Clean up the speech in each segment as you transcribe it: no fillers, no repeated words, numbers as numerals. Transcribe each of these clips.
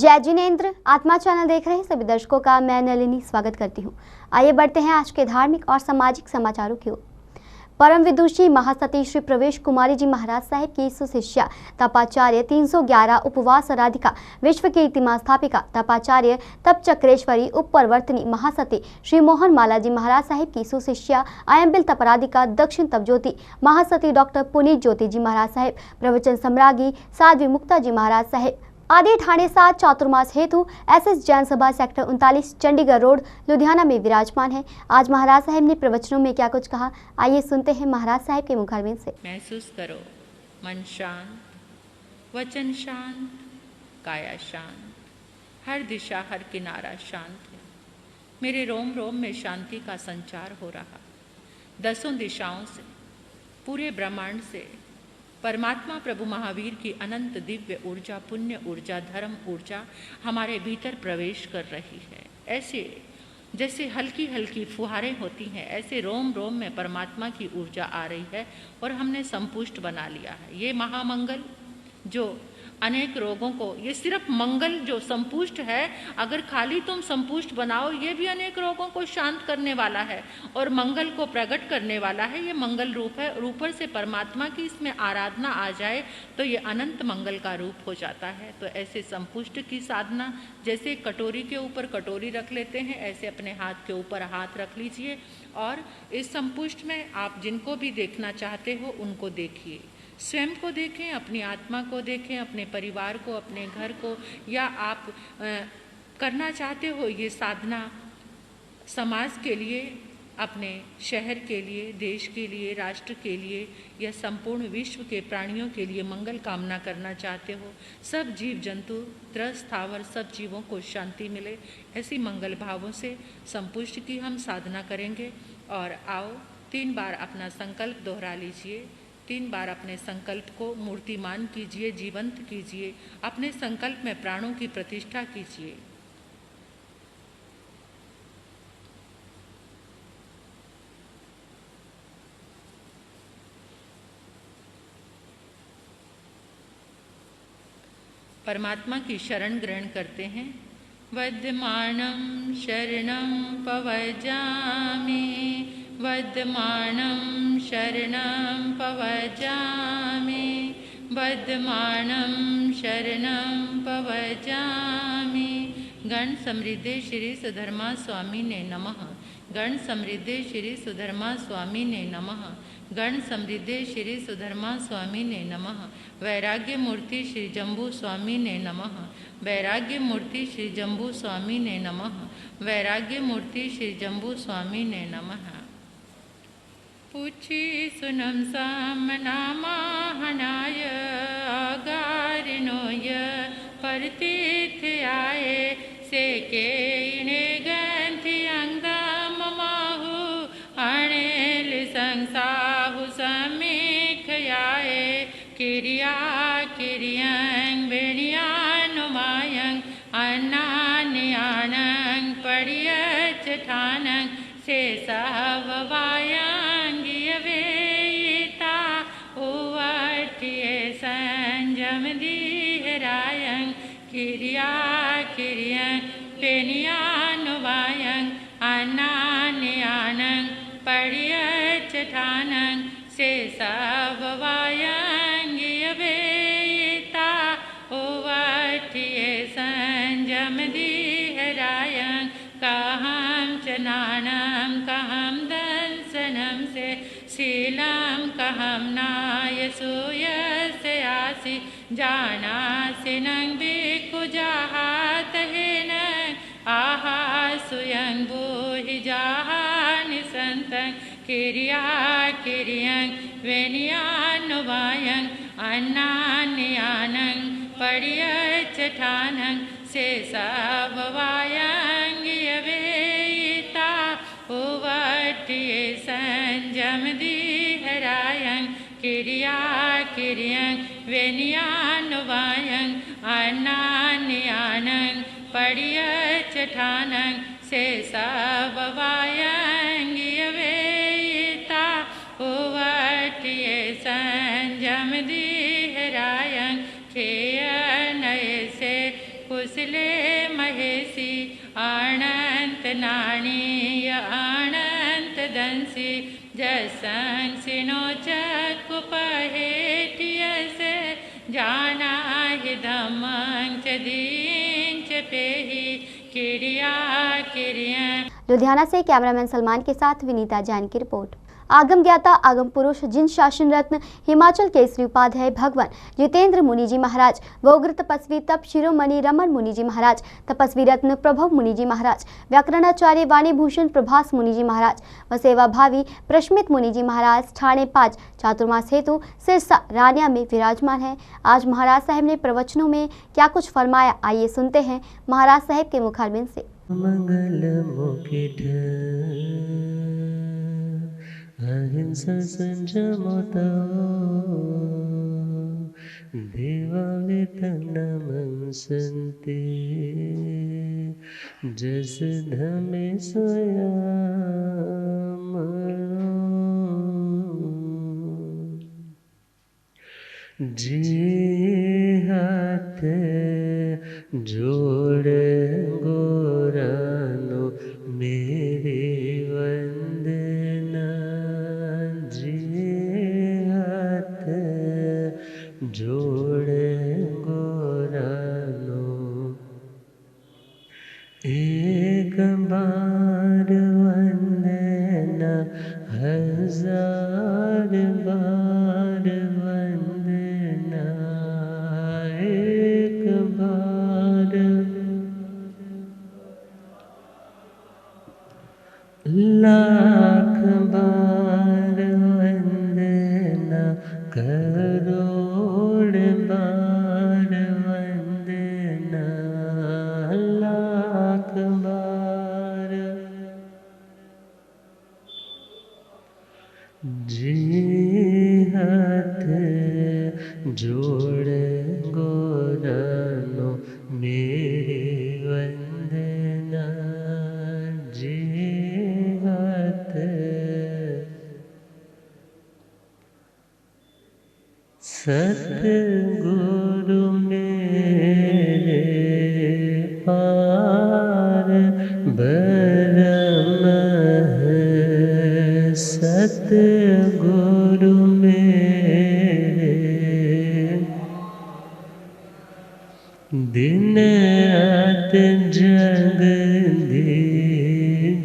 जय जिनेंद्र। आत्मा चैनल देख रहे हैं सभी दर्शकों का मैं नलिनी स्वागत करती हूं। आइए बढ़ते हैं आज के धार्मिक और सामाजिक समाचारों की ओर। परम विदुषी महासती श्री प्रवेश कुमारी जी महाराज साहिब की सुशिष्या तपाचार्य 311 उपवास आराधिका विश्व कीर्तिमान स्थापिका तपाचार्य तप चक्रेश्वरी उपप्रवर्तनी महासती श्री मोहन माला जी महाराज साहिब की सुशिष्या आयम्बिल तपराधिका दक्षिण तप ज्योति महासती डॉक्टर पुनीत ज्योति जी महाराज साहिब प्रवचन सम्राज्ञी साध्वी मुक्ता जी महाराज साहिब आदि ठाणे 7 चातुर्मास हेतु एसएस जैन सभा सेक्टर 39 चंडीगढ़ रोड लुधियाना में विराजमान है। आज महाराज साहब ने प्रवचनों में क्या कुछ कहा, आइए सुनते हैं महाराज साहब के मुखारबिंद से। महसूस करो, मन शांत, वचन शांत, काया शांत, हर दिशा हर किनारा शांत है। मेरे रोम रोम में शांति का संचार हो रहा। दसों दिशाओं से, पूरे ब्रह्मांड से परमात्मा प्रभु महावीर की अनंत दिव्य ऊर्जा, पुण्य ऊर्जा, धर्म ऊर्जा हमारे भीतर प्रवेश कर रही है। ऐसे जैसे हल्की हल्की फुहारें होती हैं, ऐसे रोम रोम में परमात्मा की ऊर्जा आ रही है और हमने संपुष्ट बना लिया है। ये महामंगल जो अनेक रोगों को, ये सिर्फ मंगल जो संपुष्ट है, अगर खाली तुम संपुष्ट बनाओ, ये भी अनेक रोगों को शांत करने वाला है और मंगल को प्रकट करने वाला है। ये मंगल रूप है और ऊपर से परमात्मा की इसमें आराधना आ जाए तो ये अनंत मंगल का रूप हो जाता है। तो ऐसे संपुष्ट की साधना, जैसे कटोरी के ऊपर कटोरी रख लेते हैं, ऐसे अपने हाथ के ऊपर हाथ रख लीजिए और इस संपुष्ट में आप जिनको भी देखना चाहते हो उनको देखिए। स्वयं को देखें, अपनी आत्मा को देखें, अपने परिवार को, अपने घर को, या आप करना चाहते हो ये साधना समाज के लिए, अपने शहर के लिए, देश के लिए, राष्ट्र के लिए या संपूर्ण विश्व के प्राणियों के लिए मंगल कामना करना चाहते हो, सब जीव जंतु, त्रस स्थावर सब जीवों को शांति मिले, ऐसी मंगल भावों से संपुष्ट की हम साधना करेंगे। और आओ 3 बार अपना संकल्प दोहरा लीजिए। 3 बार अपने संकल्प को मूर्तिमान कीजिए, जीवंत कीजिए। अपने संकल्प में प्राणों की प्रतिष्ठा कीजिए। परमात्मा की शरण ग्रहण करते हैं। वद्यमानं शरणं पवजामि, वद्यमानं शरणं पवजामि, वद्यमानं शरणं पवजामि। गण समृद्धे श्री सुधर्मा स्वामी ने नमः। गण समृद्धे श्री सुधर्मा स्वामी ने नमः। गण समृद्धे श्री सुधर्मा स्वामी ने नमः। वैराग्य मूर्ति श्री जम्बू स्वामी ने नमः। वैराग्य मूर्ति श्री जम्बू स्वामी ने नमः। वैराग्य मूर्ति श्री जम्बू स्वामी ने नमः। पूछी सुनम सामनामाहनाय आगारिणोय परतीर्थ आए से के इणे गंथि अंगदम माहु अणेल संसाहु समीख आए किरिया किरियं बेणियानुमायं अन्नान्यानं पड़ियच ठानं से सहवायं गियवेता उवर्तिये संजम दीहरायं किरिया किरियं बेणियानुमायं अन्नान्यानं पड़ियच ठानं से सहवायं गियवेता उवर्तिये संजम दीहरायं कहं चनानं कहं दंसनं से शीलं कहं नायसूयस्य आसि जानासि नं भिक्खुजाहात हेनं आहा सुयं भूहि जाहानि सन्तं किरिया किरियं वेनियानुवायं अन्नान्यानं पड़ियच ठानं से सभवायं गियवेता उवर्तिये संजम दीहरायं किरिया किरियं वेनियानुवायं अन्नान्यानं पड़ियच ठानं से सभवायं गियवेता उवर्तिये संजम दीहरायं खेय नय से कुश कुशले महेशी अनंत नाणीय अनंत दंसी जसन सिनोचत कुपहेटियसे जाना हि धम्मं च दीन च पेहि किरिया किरिया। लुधियाना से कैमरामैन सलमान के साथ विनीता जैन की रिपोर्ट। आगम ज्ञाता आगम पुरुष जिन शासन रत्न हिमाचल केसरी उपाध्याय भगवान जितेंद्र मुनि जी महाराज गोग्र तपस्वी तप शिरोमणि रमन मुनि जी महाराज तपस्वी रत्न प्रभव मुनि जी महाराज व्याकरणाचार्य वाणी भूषण प्रभास मुनि जी महाराज व सेवा भावी प्रश्मित मुनि जी महाराज ठाणे 5 चातुर्मास हेतु सिरसा रानिया में विराजमान है। आज महाराज साहब ने प्रवचनों में क्या कुछ फरमाया, आइए सुनते हैं महाराज साहब के मुखारबिंद से। मंगल मुकुट अहिंसा संयमता देवावेतनमं सन्ति जस धमे स्वयं जी हाथ जोड़े गोरानो मेरी वंदना जी हाथ जोड़े गोरानो एक बार वंदना हजार बार वंदना एक बार लाख बार वंदना करोड़ बार वंदना लाख बार जी हाथ जोड़ गोरानो मेरी वंदना जी हाथ सतगुरु मेरे पार ब्रह्म है सतगुरु मेरे दिन रात जग दी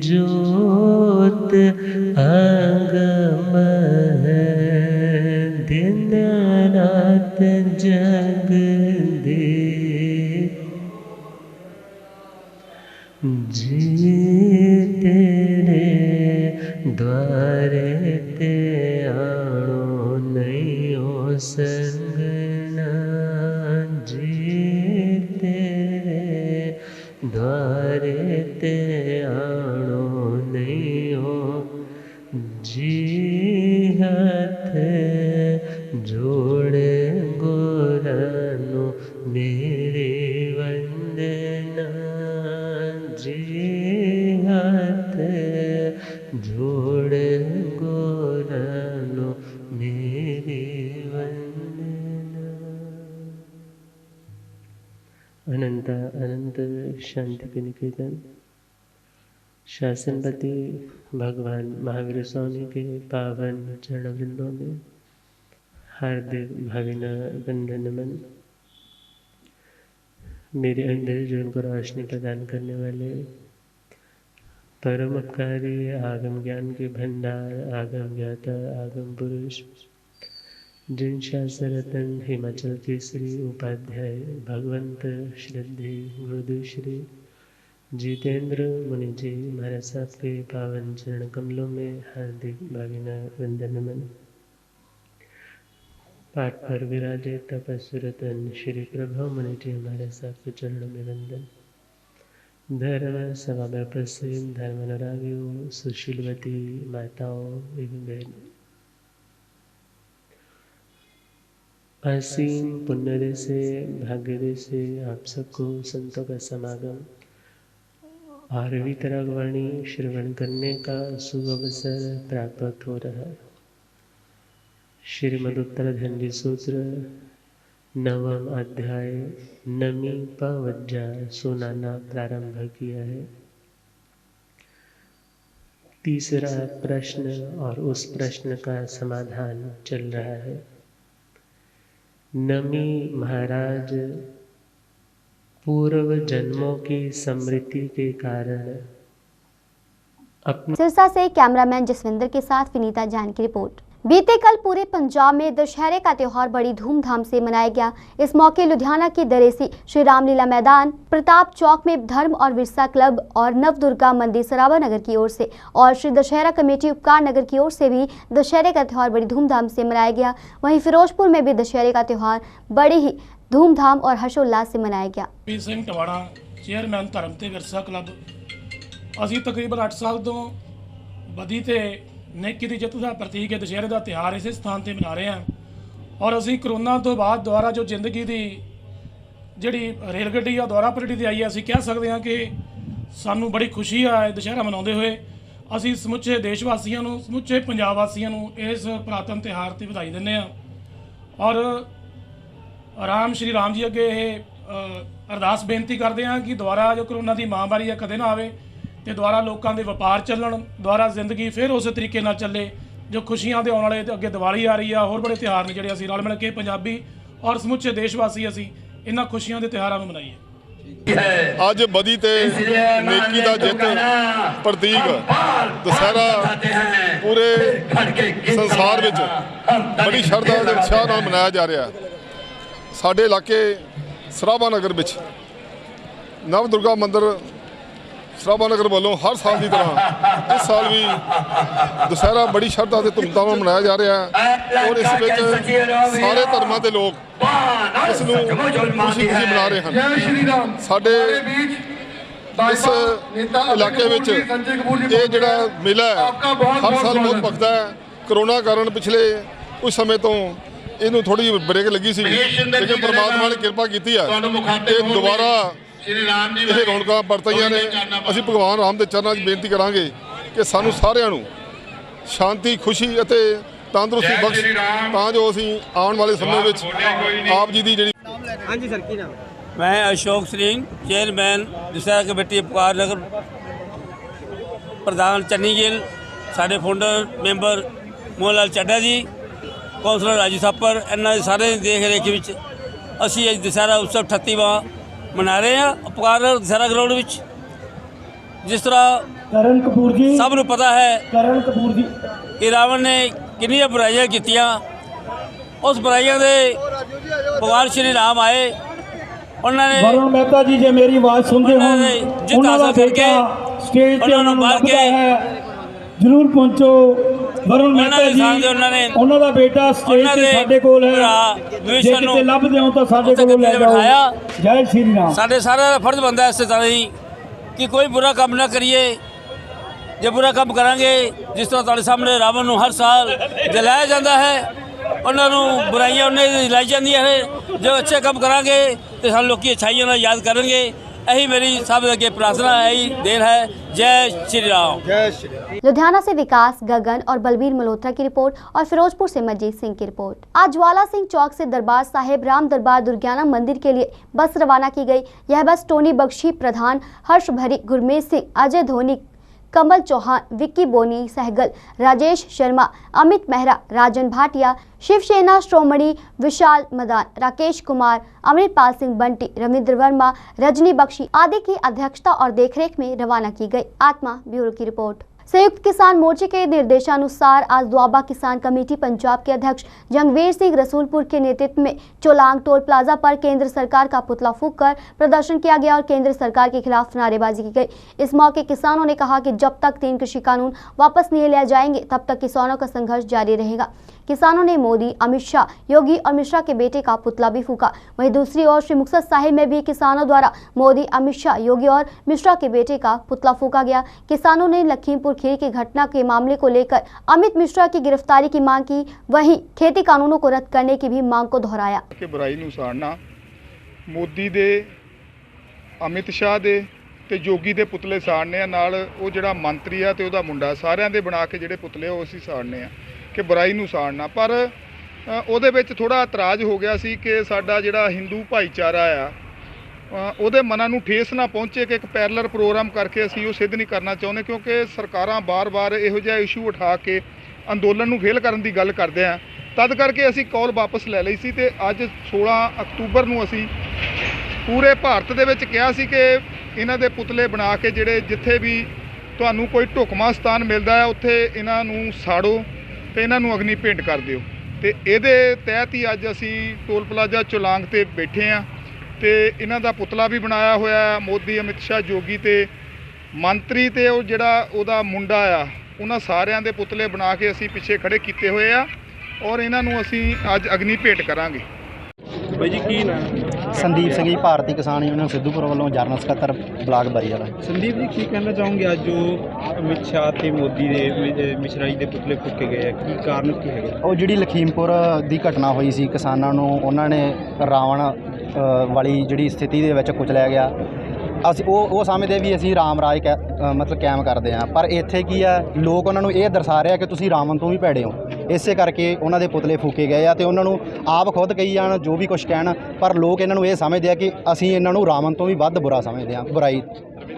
जोत आगम है दिन रात जग दी जी तेरे द्वारे ते आणो नहीं हो संगना जी तेरे द्वारे ते आणो नहीं हो जी हाथ जोड़े गोरानो मेरी वंदना जी हाथ जोड़े गोरानो मेरी वंदना। अनंत अनंत शांति के निकेतन शासनपति भगवान महावीर स्वामी के पावन चरणवृंदों में हार्दिक भावना वंदन नमन। मेरे अंदर जो उनको रोशनी प्रदान करने वाले परम उपकारी आगम ज्ञान के भंडार आगम ज्ञाता आगम पुरुष जिन शासन रतन हिमाचल केसरी उपाध्याय भगवंत श्रद्धे गुरुदेव श्री जितेंद्र मुनि जी महाराज साहब के पावन चरण कमलों में हार्दिक भावना वंदन नमन। पाठ पर विराजे तपस्वी रतन श्री प्रभु मुनि जी महाराज साहब के चरणों में वंदन। धर्म सभा में उपस्थित धर्म अनुरागियों सुशीलवती माताओं एवं बहनों, असीम पुण्य से भाग्य से आप सबको संतों का समागम और वितरागवाणी श्रवण करने का शुभ अवसर प्राप्त हो रहा है। श्रीमद उत्तराधंडी सूत्र नवम अध्याय नमी पवज्जा सुनाना प्रारंभ किया है। तीसरा प्रश्न और उस प्रश्न का समाधान चल रहा है। नमी महाराज पूर्व जन्मों की स्मृति के कारण अपने सिरसा से कैमरामैन जसविंदर के साथ विनीता जान की रिपोर्ट। बीते कल पूरे पंजाब में दशहरे का त्यौहार बड़ी धूमधाम से मनाया गया। इस मौके लुधियाना की दरेसी श्री रामलीला मैदान, प्रताप चौक में धर्म और विरसा क्लब और नवदुर्गा मंदिर सराबा नगर की ओर से और श्री दशहरा कमेटी उपकार नगर की ओर से भी दशहरे का त्यौहार बड़ी धूमधाम से मनाया गया। वहीं फिरोजपुर में भी दशहरे का त्यौहार बड़े ही धूमधाम और हर्षोल्लास से मनाया गया। सिंह टवाड़ा चेयरमैन धर्म ते विरसा क्लब ਅਸੀਂ ਤਕਰੀਬਨ 8 ਸਾਲ ਤੋਂ ਬਦੀ ਤੇ ਨੇਕੀ ਦੀ ਜਿੱਤ ਦਾ ਪ੍ਰਤੀਕ ਹੈ ਦੁਸ਼ਹਿਰੇ ਦਾ ਤਿਉਹਾਰ ਇਸੇ ਸਥਾਨ ਤੇ ਮਨਾ ਰਹੇ ਹਾਂ। ਔਰ ਅਸੀਂ ਕਰੋਨਾ ਤੋਂ ਬਾਅਦ ਦੁਆਰਾ ਜੋ ਜ਼ਿੰਦਗੀ ਦੀ ਜਿਹੜੀ ਰੇਲ ਗੱਡੀ ਆ ਦੁਆਰਾ ਪਲਟੀ ਤੇ ਆਈ ਹੈ, ਅਸੀਂ ਕਹਿ ਸਕਦੇ ਹਾਂ ਕਿ ਸਾਨੂੰ ਬੜੀ ਖੁਸ਼ੀ ਆ ਦੁਸ਼ਹਿਰਾ ਮਨਾਉਂਦੇ ਹੋਏ। ਅਸੀਂ ਸਮੁੱਚੇ ਦੇਸ਼ ਵਾਸੀਆਂ ਨੂੰ, ਸਮੁੱਚੇ ਪੰਜਾਬ ਵਾਸੀਆਂ ਨੂੰ ਇਸ ਪੁਰਾਤਨ ਤਿਉਹਾਰ ਤੇ ਵਧਾਈ ਦਿੰਦੇ ਹਾਂ। ਔਰ ਰਾਮ ਸ਼੍ਰੀ ਰਾਮ ਜੀ ਅੱਗੇ ਇਹ ਅਰਦਾਸ ਬੇਨਤੀ ਕਰਦੇ ਹਾਂ ਕਿ ਦੁਆਰਾ ਜੋ ਕਰੋਨਾ ਦੀ ਮਹਾਂਮਾਰੀ ਆ ਕਦੇ ਨਾ ਆਵੇ ਤੇ ਦੁਆਰਾ ਲੋਕਾਂ ਦੇ ਵਪਾਰ ਚੱਲਣ, ਦੁਆਰਾ ਜ਼ਿੰਦਗੀ ਫਿਰ ਉਸੇ ਤਰੀਕੇ ਨਾਲ ਚੱਲੇ ਜੋ ਖੁਸ਼ੀਆਂ ਦੇ ਆਉਣ ਵਾਲੇ ਅੱਗੇ ਦੀਵਾਲੀ ਆ ਰਹੀ ਆ, ਹੋਰ ਬੜੇ ਤਿਉਹਾਰ ਨੇ ਜਿਹੜੇ ਅਸੀਂ ਰਲ ਮਿਲ ਕੇ ਪੰਜਾਬੀ ਔਰ ਸਮੁੱਚੇ ਦੇਸ਼ ਵਾਸੀ ਅਸੀਂ ਇਹਨਾਂ ਖੁਸ਼ੀਆਂ ਦੇ ਤਿਉਹਾਰਾਂ ਨੂੰ ਮਨਾਈਏ। ਅੱਜ ਬਦੀ ਤੇ ਨੇਕੀ ਦਾ ਜਿੱਤ ਪ੍ਰਤੀਕ ਦੁਸਹਿਰਾ ਪੂਰੇ ਸੰਸਾਰ ਵਿੱਚ ਬੜੀ ਸ਼ਰਧਾ ਤੇ ਉਤਸ਼ਾਹ ਨਾਲ ਮਨਾਇਆ ਜਾ ਰਿਹਾ। ਸਾਡੇ ਇਲਾਕੇ ਸਰਾਭਾ ਨਗਰ ਵਿੱਚ ਨਵ ਦੁਰਗਾ ਮੰਦਿਰ ਸਰਾਭਾ ਨਗਰ ਵੱਲੋਂ ਹਰ ਸਾਲ ਦੀ ਤਰ੍ਹਾਂ ਇਸ ਸਾਲ ਵੀ ਦੁਸਹਿਰਾ ਬੜੀ ਸ਼ਰਧਾ ਤੇ ਧੂਮਧਾਮ ਨਾਲ ਮਨਾਇਆ ਜਾ ਰਿਹਾ ਹੈ। ਔਰ ਇਸ ਵਿੱਚ ਸਾਰੇ ਧਰਮਾਂ ਦੇ ਲੋਕ ਇਸ ਨੂੰ ਖੁਸ਼ੀ ਮਨਾ ਰਹੇ ਹਨ। ਸਾਡੇ ਇਸ ਇਲਾਕੇ ਵਿੱਚ ਇਹ ਜਿਹੜਾ ਮੇਲਾ ਹੈ ਹਰ ਸਾਲ ਬਹੁਤ ਭਖਦਾ ਹੈ। ਕਰੋਨਾ ਕਾਰਨ ਪਿਛਲੇ ਕੁਝ ਸਮੇਂ ਤੋਂ ਇਹਨੂੰ ਥੋੜੀ ਬ੍ਰੇਕ ਲੱਗੀ ਸੀ, ਲੇਕਿਨ ਪਰਮਾਤਮਾ ਨੇ ਕਿਰਪਾ ਕੀਤੀ ਹੈ ਤੇ ਦੁਬਾਰਾ ਇਹ ਰੌਣਕਾਂ ਪਰਤੀਆਂ ਨੇ। ਅਸੀਂ ਭਗਵਾਨ ਰਾਮ ਦੇ ਚਰਨਾਂ 'ਚ ਬੇਨਤੀ ਕਰਾਂਗੇ ਕਿ ਸਾਨੂੰ ਸਾਰਿਆਂ ਨੂੰ ਸ਼ਾਂਤੀ, ਖੁਸ਼ੀ ਅਤੇ ਤੰਦਰੁਸਤੀ ਬਖਸ਼ ਤਾਂ ਜੋ ਅਸੀਂ ਆਉਣ ਵਾਲੇ ਸਮੇਂ ਵਿੱਚ ਆਪ ਜੀ ਦੀ ਜਿਹੜੀ ਹਾਂਜੀ ਸਰ ਕੀ ਨਾਮ? मैं अशोक सिंह चेयरमैन दुसहरा कमेटी उपकार नगर प्रधान चन्नी गिल, साढ़े फाउंडर मैंबर मोहन लाल ਚੱਡਾ जी, कौंसलर राजू थापर, इन्हों सारे देख रेख में असी अज दशहरा उत्सव 38वां मना रहे हैं उपकार नगर दशहरा ग्राउंड में। जिस तरह सब नूं पता है कि रावण ने कितनी बुराइयां कीतियां, उस बुराइयां दे भगवान श्री राम आए, उन्होंने वरुण मेहता जी जे मेरी आवाज सुनते हो जित हासिल करके स्टेज पे उन्होंने मार के जरूर पहुंचो। वरुण मेहता जी उन्हों का बेटा स्टेज पे साडे कोल है, जे किते लभदे हो तो साडे कोल ले जाओ। जय श्री राम। साडे सारा फर्ज बनता है इस तरह ही कि कोई बुरा काम ना करिए। जो बुरा काम करांगे, जिस तरह तुहाडे सामने रावण नूं हर साल जलाया जाता है, उन्होंने बुराइयां उन्हें लाई जांदियां ने। जो अच्छे काम करांगे तो सानूं लोकी अच्छाइयां नाल याद करेंगे। यही मेरी सब अगे प्रार्थना है, यही देर है। जय श्री राम। जय श्री राम। लुधियाना से विकास गगन और बलबीर मल्होत्रा की रिपोर्ट और फिरोजपुर से मनजीत सिंह की रिपोर्ट। आज ज्वाला सिंह चौक से दरबार साहिब राम दरबार दुर्गियाना मंदिर के लिए बस रवाना की गई। यह बस टोनी बख्शी प्रधान, हर्ष भरी, गुरमीत सिंह, अजय धोनी, कमल चौहान, विक्की बोनी सहगल, राजेश शर्मा, अमित मेहरा, राजन भाटिया, शिवसेना श्रोमणी, विशाल मदान, राकेश कुमार, अमृतपाल सिंह बंटी, रविंद्र वर्मा, रजनी बख्शी आदि की अध्यक्षता और देखरेख में रवाना की गई। आत्मा ब्यूरो की रिपोर्ट। संयुक्त किसान मोर्चे के निर्देशानुसार आज दुआबा किसान कमेटी पंजाब के अध्यक्ष जंगवीर सिंह रसूलपुर के नेतृत्व में चोलांग टोल प्लाजा पर केंद्र सरकार का पुतला फूंक कर प्रदर्शन किया गया और केंद्र सरकार के खिलाफ नारेबाजी की गई। इस मौके किसानों ने कहा कि जब तक 3 कृषि कानून वापस नहीं लिया जाएंगे तब तक किसानों का संघर्ष जारी रहेगा। किसानों ने मोदी, अमित शाह, योगी और मिश्रा के बेटे का पुतला भी फूंका। वहीं दूसरी ओर श्री मुक्तसर साहिब में भी किसानों द्वारा मोदी, अमित शाह, योगी और मिश्रा के बेटे का पुतला फूंका गया। किसानों ने लखीमपुर खीरी की घटना के मामले को लेकर अमित मिश्रा की गिरफ्तारी की मांग की, वहीं खेती कानूनों को रद्द करने की भी मांग को दोहराया। बुराई नूं साड़ना, मोदी दे, अमित शाह दे ते योगी दे पुतले साड़ने नाल वो जिहड़ा मंत्री आ ते उहदा मुंडा सारियां दे बना के जिहड़े पुतले वो असीं साड़ने आ कि बुराई नूं साड़ना। पर ਉਹਦੇ ਵਿੱਚ ਥੋੜ੍ਹਾ ਇਤਰਾਜ਼ ਹੋ ਗਿਆ ਸੀ ਕਿ ਸਾਡਾ ਜਿਹੜਾ ਹਿੰਦੂ ਭਾਈਚਾਰਾ ਆ ਉਹਦੇ ਮਨਾਂ ਨੂੰ ਠੇਸ ਨਾ ਪਹੁੰਚੇ ਕਿ ਇੱਕ ਪੈਰਲਰ ਪ੍ਰੋਗਰਾਮ ਕਰਕੇ ਅਸੀਂ ਉਹ ਸਿੱਧ ਨਹੀਂ ਕਰਨਾ ਚਾਹੁੰਦੇ, ਕਿਉਂਕਿ ਸਰਕਾਰਾਂ ਬਾਰ-ਬਾਰ ਇਹੋ ਜਿਹਾ ਇਸ਼ੂ ਉਠਾ ਕੇ ਅੰਦੋਲਨ ਨੂੰ ਫੇਲ ਕਰਨ ਦੀ ਗੱਲ ਕਰਦੇ ਆ। ਤਦ ਕਰਕੇ ਅਸੀਂ ਕਾਲ ਵਾਪਸ ਲੈ ਲਈ ਸੀ ਤੇ ਅੱਜ 16 ਅਕਤੂਬਰ ਨੂੰ ਅਸੀਂ ਪੂਰੇ ਭਾਰਤ ਦੇ ਵਿੱਚ ਕਿਹਾ ਸੀ ਕਿ ਇਹਨਾਂ ਦੇ ਪੁਤਲੇ ਬਣਾ ਕੇ ਜਿਹੜੇ ਜਿੱਥੇ ਵੀ ਤੁਹਾਨੂੰ ਕੋਈ ਢੁਕਵਾਂ ਸਥਾਨ ਮਿਲਦਾ ਹੈ ਉੱਥੇ ਇਹਨਾਂ ਨੂੰ ਸਾੜੋ ਤੇ ਇਹਨਾਂ ਨੂੰ ਅਗਨੀ ਭੇਂਟ ਕਰ ਦਿਓ। ਤੇ ਇਹਦੇ ਤਹਿਤ ਹੀ ਅੱਜ ਅਸੀਂ ਟੋਲ ਪਲਾਜ਼ਾ ਚੁਲਾਂਗ ਤੇ ਬੈਠੇ ਹਾਂ ਤੇ ਇਹਨਾਂ ਦਾ ਪੁਤਲਾ ਵੀ ਬਣਾਇਆ ਹੋਇਆ। ਮੋਦੀ, ਅਮਿਤ ਸ਼ਾਹ, ਜੋਗੀ ਤੇ ਮੰਤਰੀ ਤੇ ਉਹ ਜਿਹੜਾ ਉਹਦਾ ਮੁੰਡਾ ਆ, ਉਹਨਾਂ ਸਾਰਿਆਂ ਦੇ ਪੁਤਲੇ ਬਣਾ ਕੇ ਅਸੀਂ ਪਿੱਛੇ ਖੜੇ ਕੀਤੇ ਹੋਏ ਆ ਔਰ ਇਹਨਾਂ ਨੂੰ ਅਸੀਂ ਅੱਜ ਅਗਨੀ ਭੇਟ ਕਰਾਂਗੇ। ਬਾਈ ਜੀ ਕੀ ਨਾਮ? ਸੰਦੀਪ ਸਿੰਘ ਜੀ, ਭਾਰਤੀ ਕਿਸਾਨ ਯੂਨੀਅਨ ਸਿੱਧੂਪੁਰ ਵੱਲੋਂ ਜਨਰਲ ਸਕੱਤਰ ਬਲਾਕ ਬਰੀਵਾਲਾ। ਸੰਦੀਪ ਜੀ ਕੀ ਕਹਿਣਾ ਚਾਹੋਗੇ ਅੱਜ ਜੋ ਅਮਿਤ ਸ਼ਾਹ ਤੇ ਮੋਦੀ ਦੇ ਮਿਸ਼ਰਾ ਜੀ ਦੇ ਪੁਤਲੇ ਫੂਕੇ ਗਏ ਆ, ਕੀ ਕਾਰਨ ਕੀ ਹੈਗਾ? ਉਹ ਜਿਹੜੀ ਲਖੀਮਪੁਰ ਦੀ ਘਟਨਾ ਹੋਈ ਸੀ, ਕਿਸਾਨਾਂ ਨੂੰ ਉਹਨਾਂ ਨੇ ਰਾਵਣ ਵਾਲੀ ਜਿਹੜੀ ਸਥਿਤੀ ਦੇ ਵਿੱਚ ਕੁਚਲਿਆ ਗਿਆ। ਅਸੀਂ ਉਹ ਸਮਝਦੇ ਵੀ ਅਸੀਂ ਰਾਮ ਰਾਜ ਮਤਲਬ ਕਾਇਮ ਕਰਦੇ ਹਾਂ, ਪਰ ਇੱਥੇ ਕੀ ਹੈ, ਲੋਕ ਉਹਨਾਂ ਨੂੰ ਇਹ ਦਰਸਾ ਰਿਹਾ ਕਿ ਤੁਸੀਂ ਰਾਵਣ ਤੋਂ ਵੀ ਭੈੜੇ ਹੋ। ਇਸੇ ਕਰਕੇ ਉਹਨਾਂ ਦੇ ਪੁਤਲੇ ਫੂਕੇ ਗਏ ਆ ਤੇ ਉਹਨਾਂ ਨੂੰ ਆਪ ਖੁਦ ਕਹੀ ਜਾਣ ਜੋ ਵੀ ਕੁਝ ਕਹਿਣ, ਪਰ ਲੋਕ ਇਹਨਾਂ ਨੂੰ ਇਹ ਸਮਝਦੇ ਆ ਕਿ ਅਸੀਂ ਇਹਨਾਂ ਨੂੰ ਰਾਵਣ ਤੋਂ ਵੀ ਵੱਧ ਬੁਰਾ ਸਮਝਦੇ ਹਾਂ। बुराई।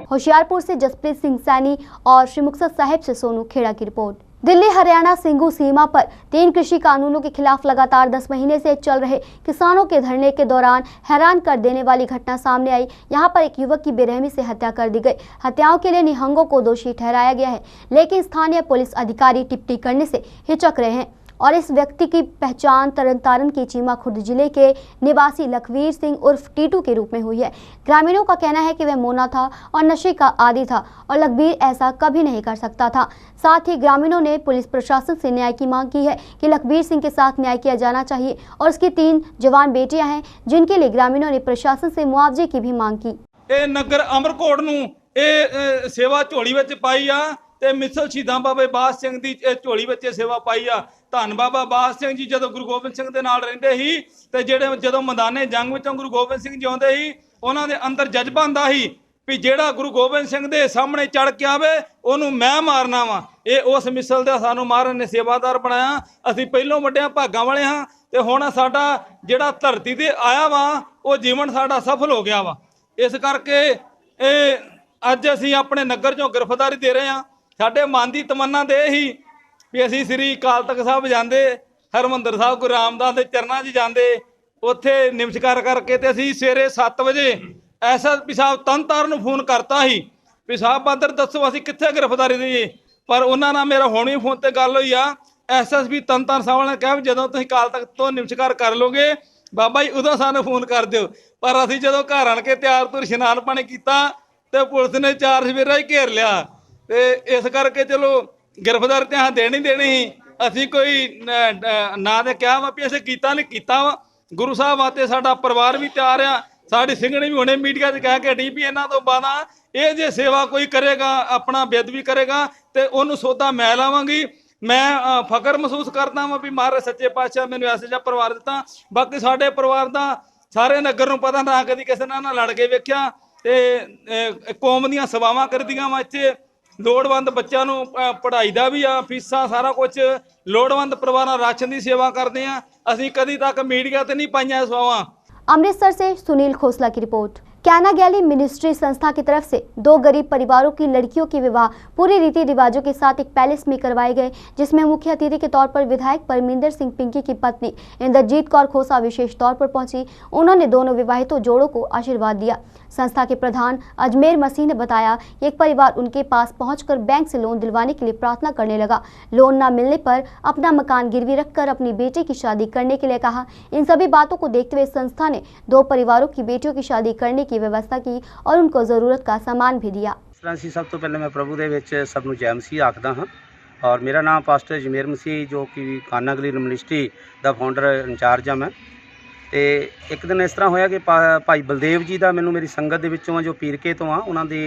होशियारपुर से जसप्रीत सिंह सैनी और श्री मुक्तसर साहिब से सोनू खेड़ा की रिपोर्ट। दिल्ली हरियाणा सिंघू सीमा पर 3 कृषि कानूनों के खिलाफ लगातार 10 महीने से चल रहे किसानों के धरने के दौरान हैरान कर देने वाली घटना सामने आई। यहां पर एक युवक की बेरहमी से हत्या कर दी गई। हत्याओं के लिए निहंगों को दोषी ठहराया गया है, लेकिन स्थानीय पुलिस अधिकारी टिप्पणी करने से हिचक रहे हैं और इस व्यक्ति की पहचान तरनतारन के चीमा खुर्द जिले के निवासी लखवीर सिंह उर्फ टीटू के रूप में हुई है। ग्रामीणों का कहना है कि वह मोना था और नशे का आदी था और लखवीर ऐसा कभी नहीं कर सकता था। साथ ही ग्रामीणों ने पुलिस प्रशासन से न्याय की मांग की है कि लखवीर सिंह के साथ न्याय किया जाना चाहिए और उसकी 3 जवान बेटियां हैं जिनके लिए ग्रामीणों ने प्रशासन से मुआवजे की भी मांग की। नगर अमरकोट नूं सेवा झोली विच पाई आ ते मिसल शहीदां बाबे बास सिंह दी झोली विच सेवा पाई आ। धन बाबा बास सिंह जी जदों गुरु गोबिंद सिंह दे नाल रहिंदे ही ते जिहड़े जदों मैदाने जंग विचों गुरु गोबिंद सिंह जी आउंदे ही उन्हां दे अंदर जज्बा हुंदा ही भी जिहड़ा गुरु गोबिंद सिंह दे सामने चढ़ के आवे ओनू मैं मारना वा। ਇਹ उस मिसल दा सानू महाराज ने सेवादार बनाया। ਅਸੀਂ ਪਹਿਲੋਂ ਵੱਡਿਆਂ ਭਾਗਾਂ ਵਾਲੇ ਹਾਂ ਤੇ ਹੁਣ ਸਾਡਾ ਜਿਹੜਾ ਧਰਤੀ ਤੇ ਆਇਆ ਵਾ ਉਹ ਜੀਵਨ ਸਾਡਾ ਸਫਲ ਹੋ ਗਿਆ ਵਾ। ਇਸ ਕਰਕੇ ਇਹ ਅੱਜ ਅਸੀਂ ਆਪਣੇ ਨਗਰ ਚੋਂ ਗ੍ਰਿਫਤਾਰੀ ਦੇ ਰਹੇ ਹਾਂ। ਸਾਡੇ ਮਨ ਦੀ ਤਮੰਨਾ ਤੇ ਇਹੀ ਵੀ ਅਸੀਂ ਸ੍ਰੀ ਅਕਾਲ ਤਖਤ ਸਾਹਿਬ ਜਾਂਦੇ, ਹਰਮੰਦਰ ਸਾਹਿਬ ਗੁਰੂ ਰਾਮਦਾਸ ਦੇ ਚਰਨਾਂ 'ਚ ਜਾਂਦੇ, ਉੱਥੇ ਨਮਸਕਾਰ ਕਰਕੇ ਤੇ ਅਸੀਂ ਸਵੇਰੇ 7 ਵਜੇ ਐਸਐਸਪੀ ਸਾਹਿਬ ਤਰਨਤਾਰਨ ਨੂੰ ਫੋਨ ਕਰਤਾ ਸੀ ਵੀ ਸਾਹਿਬ ਬਾਦਰ ਦੱਸੋ ਅਸੀਂ ਕਿੱਥੇ ਗ੍ਰਿਫਤਾਰੀ ਦੇਈਏ। ਪਰ ਉਹਨਾਂ ਨਾਲ ਮੇਰਾ ਹੁਣ ਵੀ ਫੋਨ ਤੇ ਗੱਲ ਹੋਈ ਆ। ਐਸਐਸਪੀ ਤਰਨਤਾਰਨ ਸਾਹਿਬ ਨੇ ਕਿਹਾ ਵੀ ਜਦੋਂ ਤੁਸੀਂ ਅਕਾਲ ਤਖਤ ਤੋਂ ਨਮਸਕਾਰ ਕਰ ਲੋਗੇ ਬਾਬਾ ਜੀ ਉਦੋਂ ਸਾਨੂੰ ਫੋਨ ਕਰ ਦਿਓ। ਪਰ ਅਸੀਂ ਜਦੋਂ ਘਰ ਆਣ ਕੇ ਤਿਆਰ ਤੁਰ ਇਸ਼ਨਾਨ ਪਾਣੀ ਕੀਤਾ ਤੇ ਪੁਲਿਸ ਨੇ 4 ਸਵੇਰਾ ਹੀ ਘੇਰ ਲਿਆ ਤੇ ਇਸ ਕਰਕੇ ਚਲੋ गिरफ्तार ते हाँ देनी देनी ही असी कोई ना दे क्या वा भी असें कीता नहीं कीता वा। गुरु साहब आते साडा परिवार भी तैयार आ, साडी सिंघणी भी हुणे मीडिया ते कह के हटी भी इन्हां तों बादा ये जे सेवा कोई करेगा अपना बेदबी करेगा ते ओनू सौदा मैं लावांगी। मैं फकर महसूस करदा वां भी महाराज सच्चे पातशाह मैनूं ऐसे जिहा परिवार दिता। बाकी साडे परिवार दा सारे नगर नूं पता ना कदी किसे नाल लड़ के वेखिया ते कौम दीयां सेवावां करदियां वा। इत्थे लोड़वंद बच्चों ਨੂੰ ਪੜ੍ਹਾਈ ਦਾ ਵੀ ਆ, ਫੀਸਾਂ ਸਾਰਾ ਕੁਝ ਲੋੜਵੰਦ ਪਰਿਵਾਰਾਂ ਰਾਸ਼ਨ ਦੀ ਸੇਵਾ ਕਰਦੇ ਆ। ਅਸੀਂ ਕਦੀ ਤੱਕ ਮੀਡੀਆ ਤੇ ਨਹੀਂ ਪਾਈਆਂ ਸੇਵਾਵਾਂ। अमृतसर से सुनील खोसला की रिपोर्ट। कैना गैली मिनिस्ट्री संस्था की तरफ से 2 गरीब परिवारों की लड़कियों के विवाह पूरे रीति रिवाजों के साथ एक पैलेस में करवाए गए, जिसमें मुख्य अतिथि के तौर पर विधायक परमिंदर सिंह पिंकी की पत्नी इंद्रजीत कौर खोसा विशेष तौर पर पहुंची। उन्होंने दोनों विवाहित जोड़ों को आशीर्वाद दिया। संस्था के प्रधान अजमेर मसीह ने बताया कि एक परिवार उनके पास पहुंचकर बैंक से लोन दिलवाने के लिए प्रार्थना करने लगा। लोन न मिलने पर अपना मकान गिरवी रखकर अपनी बेटी की शादी करने के लिए कहा। इन सभी बातों को देखते हुए संस्था ने 2 परिवारों की बेटियों की शादी करने की व्यवस्था की और उनको जरूरत का सामान भी दिया। सब तो पहले मैं प्रभु दे विच सब नूं जय मसीह आखदा हाँ और मेरा नाम पास्टर अजमेर मसीह जो कि काना गैली मिनिस्ट्री दा फाउंडर इंचार्ज हाँ मैं। तो एक दिन इस तरह होया कि भाई बलदेव जी का मैनू मेरी संगत दे विचों जो पीरके तो हाँ उन्हों दी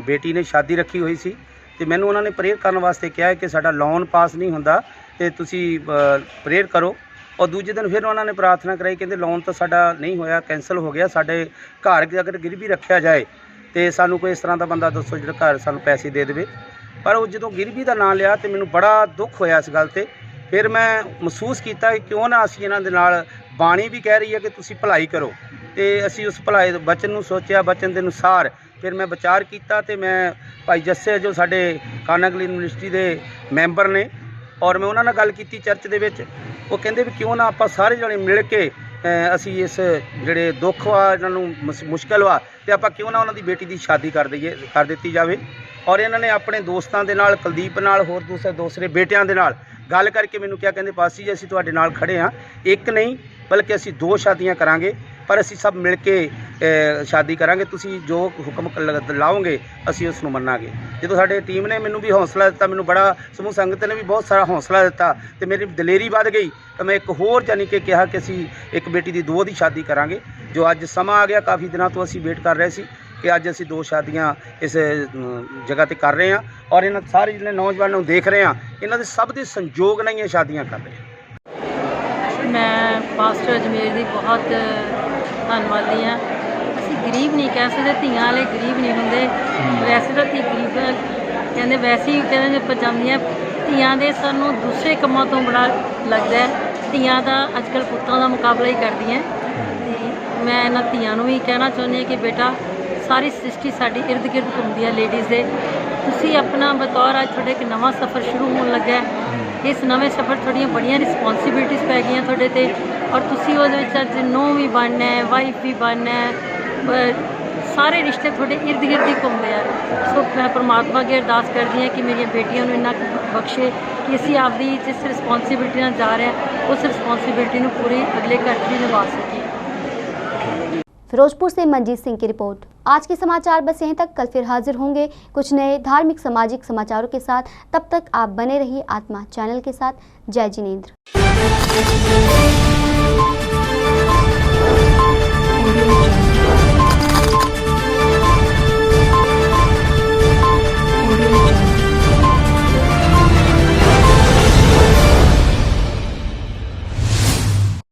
बेटी ने शादी रखी हुई सी ते मैनू उन्होंने प्रेयर करने वास्ते कहा कि साडा लोन पास नहीं हुंदा ते तुसी प्रेयर करो। और दूजे दिन फिर उन्होंने प्रार्थना कराई कहते लोन तो साडा नहीं होया, कैंसल हो गया, साडे घर अगर गिरवी रखा जाए तो सानू कोई इस तरह का बंदा दसो जो घर सानू पैसे दे दे। पर वो जो गिरवी का नाम लिया तो मैनू बड़ा दुख होया इस गल ते ਫਿਰ ਮੈਂ ਮਹਿਸੂਸ ਕੀਤਾ ਕਿ ਕਿਉਂ ਨਾ ਅਸੀਂ ਇਹਨਾਂ ਦੇ ਨਾਲ, ਬਾਣੀ ਵੀ ਕਹਿ ਰਹੀ ਹੈ ਕਿ ਤੁਸੀਂ ਭਲਾਈ ਕਰੋ, ਤੇ ਅਸੀਂ ਉਸ ਭਲਾਈ ਬਚਨ ਨੂੰ ਸੋਚਿਆ, ਬਚਨ ਦੇ ਅਨੁਸਾਰ ਫਿਰ ਮੈਂ ਵਿਚਾਰ ਕੀਤਾ ਤੇ ਮੈਂ ਭਾਈ ਜੱਸੇ ਜੋ ਸਾਡੇ ਕਾਨਾਗਲੀ ਯੂਨੀਵਰਸਿਟੀ ਦੇ ਮੈਂਬਰ ਨੇ, ਔਰ ਮੈਂ ਉਹਨਾਂ ਨਾਲ ਗੱਲ ਕੀਤੀ ਚਰਚ ਦੇ ਵਿੱਚ। ਉਹ ਕਹਿੰਦੇ ਵੀ ਕਿਉਂ ਨਾ ਆਪਾਂ ਸਾਰੇ ਜਣੇ ਮਿਲ ਕੇ ਅਸੀਂ ਇਸ ਜਿਹੜੇ ਦੁੱਖ ਵਾ, ਇਹਨਾਂ ਨੂੰ ਮੁਸ਼ਕਲ ਵਾ, ਤੇ ਆਪਾਂ ਕਿਉਂ ਨਾ ਉਹਨਾਂ ਦੀ ਬੇਟੀ ਦੀ ਸ਼ਾਦੀ ਕਰ ਦਿੱਤੀ ਜਾਵੇ। ਔਰ ਇਹਨਾਂ ਨੇ ਆਪਣੇ ਦੋਸਤਾਂ ਦੇ ਨਾਲ, ਕੁਲਦੀਪ ਨਾਲ, ਹੋਰ ਦੂਸਰੇ ਬੇਟਿਆਂ ਦੇ ਨਾਲ ਗੱਲ ਕਰਕੇ ਮੈਨੂੰ ਕਿਹਾ, ਕਹਿੰਦੇ ਪਾਸੀ ਜੀ ਅਸੀਂ ਤੁਹਾਡੇ ਨਾਲ ਖੜੇ ਹਾਂ, ਇੱਕ ਨਹੀਂ ਬਲਕਿ ਅਸੀਂ 2 ਸ਼ਾਦੀਆਂ ਕਰਾਂਗੇ, ਪਰ ਅਸੀਂ ਸਭ ਮਿਲ ਕੇ ਸ਼ਾਦੀ ਕਰਾਂਗੇ, ਤੁਸੀਂ ਜੋ ਹੁਕਮ ਲਾਓਗੇ ਅਸੀਂ ਉਸ ਨੂੰ ਮੰਨਾਂਗੇ। ਜਦੋਂ ਸਾਡੇ ਟੀਮ ਨੇ ਮੈਨੂੰ ਵੀ ਹੌਸਲਾ ਦਿੱਤਾ, ਮੈਨੂੰ ਬੜਾ ਸਮੂਹ ਸੰਗਤ ਨੇ ਵੀ ਬਹੁਤ ਸਾਰਾ ਹੌਸਲਾ ਦਿੱਤਾ, ਤੇ ਮੇਰੀ ਦਲੇਰੀ ਵੱਧ ਗਈ, ਤਾਂ ਮੈਂ ਇੱਕ ਹੋਰ ਜਾਨੀ ਕਿ ਕਿਹਾ ਕਿ ਅਸੀਂ ਇੱਕ ਬੇਟੀ ਦੀ 2 ਦੀ ਸ਼ਾਦੀ ਕਰਾਂਗੇ, ਜੋ ਅੱਜ ਸਮਾਂ ਆ ਗਿਆ। ਕਾਫੀ ਦਿਨਾਂ ਤੋਂ ਅਸੀਂ ਵੇਟ ਕਰ ਰਹੇ ਸੀ ਕਿ ਅੱਜ ਅਸੀਂ 2 ਸ਼ਾਦੀਆਂ ਇਸ ਜਗ੍ਹਾ ਤੇ ਕਰ ਰਹੇ ਹਾਂ, ਔਰ ਇਹਨਾਂ ਸਾਰੇ ਜਿਹੜੇ ਨੌਜਵਾਨਾਂ ਨੂੰ ਦੇਖ ਰਹੇ ਹਾਂ, ਇਹਨਾਂ ਦੇ ਸਭ ਦੇ ਸੰਯੋਗ ਨਾਲ ਹੀ ਇਹ ਸ਼ਾਦੀਆਂ ਕਰ ਰਹੇ ਹਾਂ। ਮੈਂ ਪਾਸਟਰ ਅਜਮੇਰ ਦੀ ਬਹੁਤ ਧੰਨਵਾਦੀ ਹਾਂ। ਅਸੀਂ ਗਰੀਬ ਨਹੀਂ ਕਹਿ ਸਕਦੇ, ਧੀਆਂ ਵਾਲੇ ਗਰੀਬ ਨਹੀਂ ਹੁੰਦੇ, ਵੈਸੇ ਤਾਂ ਧੀ ਗਰੀਬ ਕਹਿੰਦੇ, ਵੈਸੇ ਹੀ ਕਹਿੰਦੇ ਪੰਜਾਬੀਆਂ ਧੀਆਂ ਦੇ ਸਾਨੂੰ ਦੂਸਰੇ ਕੰਮਾਂ ਤੋਂ ਬੜਾ ਲੱਗਦਾ ਹੈ। ਧੀਆਂ ਦਾ ਅੱਜ ਕੱਲ੍ਹ ਪੁੱਤਾਂ ਦਾ ਮੁਕਾਬਲਾ ਹੀ ਕਰਦੀਆਂ, ਤੇ ਮੈਂ ਇਹਨਾਂ ਧੀਆਂ ਨੂੰ ਵੀ ਕਹਿਣਾ ਚਾਹੁੰਦੀ ਹਾਂ ਕਿ ਬੇਟਾ, ਸਾਰੀ ਸ੍ਰਿਸ਼ਟੀ ਸਾਡੀ ਇਰਦ ਗਿਰਦ ਘੁੰਮਦੀ ਹੈ ਲੇਡੀਜ਼ ਦੇ। ਤੁਸੀਂ ਆਪਣਾ ਬਤੌਰ, ਅੱਜ ਤੁਹਾਡਾ ਇੱਕ ਨਵਾਂ ਸਫ਼ਰ ਸ਼ੁਰੂ ਹੋਣ ਲੱਗਾ ਹੈ। ਇਸ ਨਵੇਂ ਸਫ਼ਰ ਤੁਹਾਡੀਆਂ ਬੜੀਆਂ ਰਿਸਪੌਂਸਿਬਿਲਿਟੀਜ਼ ਪੈ ਗਈਆਂ ਤੁਹਾਡੇ ਤੇ, ਔਰ ਤੁਸੀਂ ਉਹਦੇ ਵਿੱਚ ਅੱਜ ਨੂੰਹ ਵੀ ਬਣਨਾ ਹੈ, ਵਾਈਫ ਵੀ ਬਣਨਾ ਹੈ, ਸਾਰੇ ਰਿਸ਼ਤੇ ਤੁਹਾਡੇ ਇਰਦ ਗਿਰਦ ਹੀ ਘੁੰਮਦੇ ਆ। ਸੋ ਮੈਂ ਪਰਮਾਤਮਾ ਅੱਗੇ ਅਰਦਾਸ ਕਰਦੀ ਹਾਂ ਕਿ ਮੇਰੀਆਂ ਬੇਟੀਆਂ ਨੂੰ ਇੰਨਾ ਬਖਸ਼ੇ ਕਿ ਅਸੀਂ ਆਪਦੀ ਜਿਸ ਰਿਸਪੌਂਸਿਬਿਲਿਟੀ ਨਾਲ ਜਾ ਰਹੇ ਹਾਂ, ਉਸ ਰਿਸਪੌਂਸਿਬਿਲਿਟੀ ਨੂੰ ਪੂਰੀ अगले घर भी निभा सकें। फिरोजपुर से मंजीत सिंह की रिपोर्ट। आज के समाचार बस यहीं तक। कल फिर हाजिर होंगे कुछ नए धार्मिक सामाजिक समाचारों के साथ। तब तक आप बने रहिए आत्मा चैनल के साथ। जय जिनेंद्र।